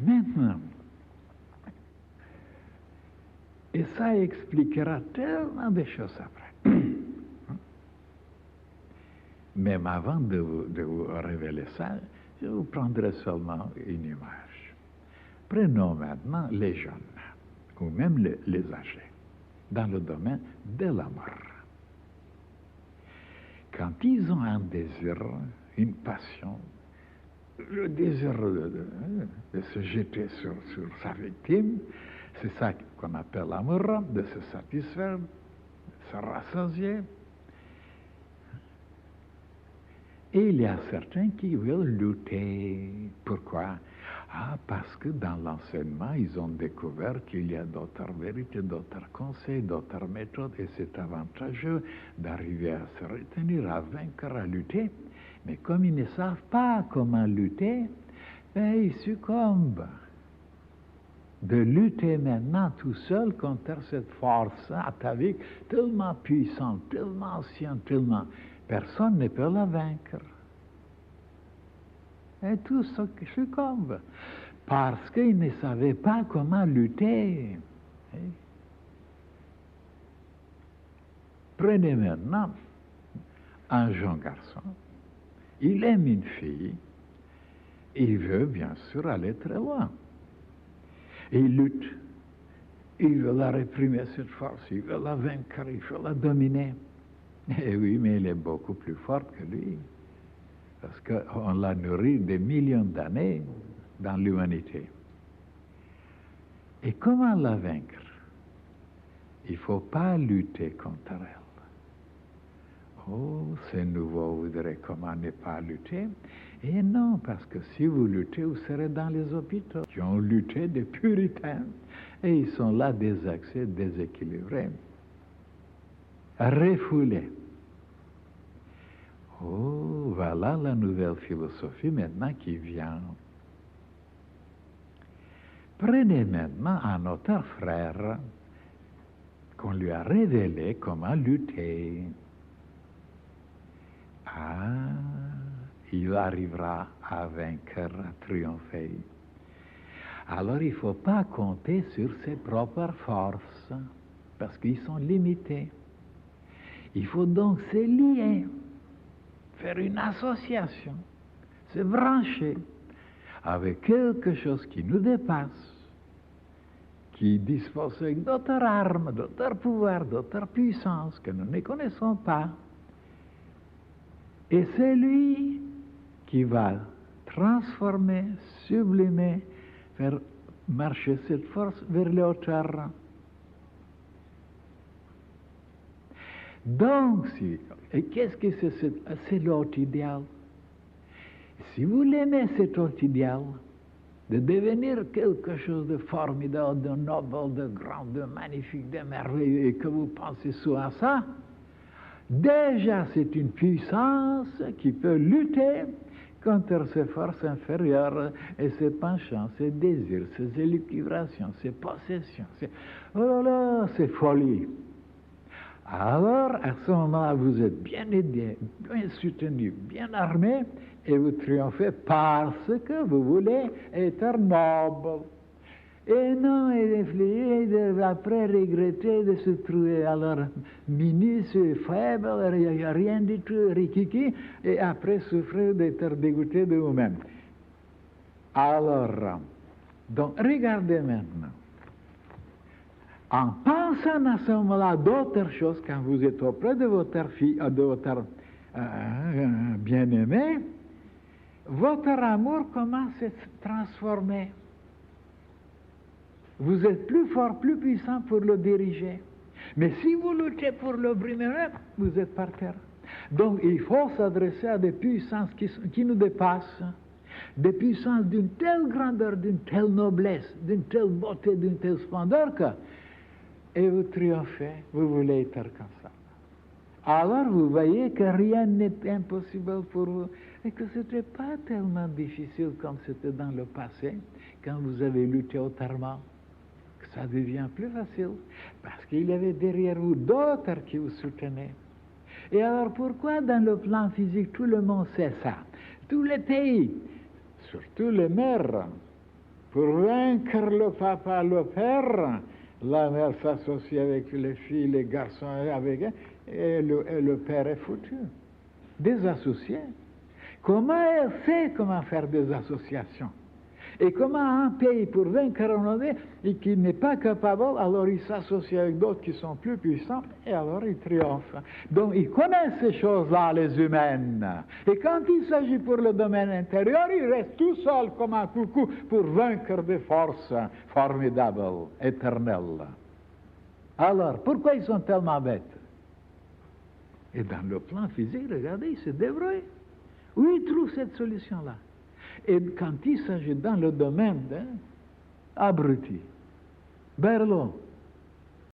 Maintenant, et ça expliquera tellement de choses après. Même avant de vous révéler ça, je vous prendrai seulement une image. Prenons maintenant les jeunes, ou même les âgés, dans le domaine de l'amour. Quand ils ont un désir, une passion, le désir de se jeter sur sa victime, c'est ça qu'on appelle l'amour, de se satisfaire, de se rassasier. Et il y a certains qui veulent lutter. Pourquoi? Parce que dans l'enseignement, ils ont découvert qu'il y a d'autres vérités, d'autres conseils, d'autres méthodes, et c'est avantageux d'arriver à se retenir, à vaincre, à lutter. Mais comme ils ne savent pas comment lutter, ils succombent. De lutter maintenant tout seul contre cette force atavique tellement puissante, tellement ancienne, tellement... Personne ne peut la vaincre. Et tous succombent parce qu'ils ne savaient pas comment lutter. Prenez maintenant un jeune garçon. Il aime une fille. Il veut bien sûr aller très loin. Il lutte. Il veut la réprimer, cette force. Il veut la vaincre. Il veut la dominer. Eh oui, mais elle est beaucoup plus forte que lui, parce qu'on l'a nourri des millions d'années dans l'humanité. Et comment la vaincre? Il ne faut pas lutter contre elle. Oh, ces nouveaux voudraient comment ne pas lutter? Et non, parce que si vous luttez, vous serez dans les hôpitaux. Qui ont lutté des puritains, et ils sont là désaxés, déséquilibrés, refoulés. Oh, voilà la nouvelle philosophie maintenant qui vient. Prenez maintenant un autre frère qu'on lui a révélé comment lutter. Il arrivera à vaincre, à triompher. Alors il ne faut pas compter sur ses propres forces, parce qu'ils sont limités. Il faut donc se lier, faire une association, se brancher avec quelque chose qui nous dépasse, qui dispose d'autres armes, d'autres pouvoirs, d'autres puissances que nous ne connaissons pas. Et c'est lui qui va transformer, sublimer, faire marcher cette force vers les hauteurs. Donc, et qu'est-ce que c'est? C'est l'autre idéal. Si vous l'aimez, cet autre idéal, de devenir quelque chose de formidable, de noble, de grand, de magnifique, de merveilleux, et que vous pensez souvent à ça, déjà c'est une puissance qui peut lutter contre ces forces inférieures et ses penchants, ses désirs, ses élucubrations, ses possessions. Oh là là, c'est folie. Alors, à ce moment-là, vous êtes bien aidé, bien soutenu, bien armé, et vous triomphez parce que vous voulez être noble. Et non, et après regretter de se trouver alors minuscule, faible, rien du tout, rikiki, et après souffrir d'être dégoûté de vous-même. Alors, donc, regardez maintenant. En pensant à ce moment-là d'autres choses, quand vous êtes auprès de votre fille, de votre bien-aimé, votre amour commence à se transformer. Vous êtes plus fort, plus puissant pour le diriger. Mais si vous luttez pour le brimer, vous êtes par terre. Donc il faut s'adresser à des puissances qui nous dépassent, des puissances d'une telle grandeur, d'une telle noblesse, d'une telle beauté, d'une telle splendeur que... Et vous triomphez, vous voulez être comme ça. Alors vous voyez que rien n'est impossible pour vous et que ce n'était pas tellement difficile comme c'était dans le passé, quand vous avez lutté autrement, que ça devient plus facile, parce qu'il y avait derrière vous d'autres qui vous soutenaient. Et alors pourquoi dans le plan physique tout le monde sait ça? Tous les pays, surtout les mers, Pour vaincre le papa, le père, la mère s'associe avec les filles, les garçons avec eux, et le père est foutu. Des associés. Comment elle sait comment faire des associations? Et comment un pays, pour vaincre un autre, et qui n'est pas capable, alors il s'associe avec d'autres qui sont plus puissants, et alors il triomphe. Donc ils connaissent ces choses-là, les humaines. Et quand il s'agit pour le domaine intérieur, il reste tout seul comme un coucou pour vaincre des forces formidables, éternelles. Alors, pourquoi ils sont tellement bêtes? Et dans le plan physique, regardez, ils se débrouillent. Où ils trouvent cette solution-là? Et quand il s'agit dans le domaine abruti, Berlot,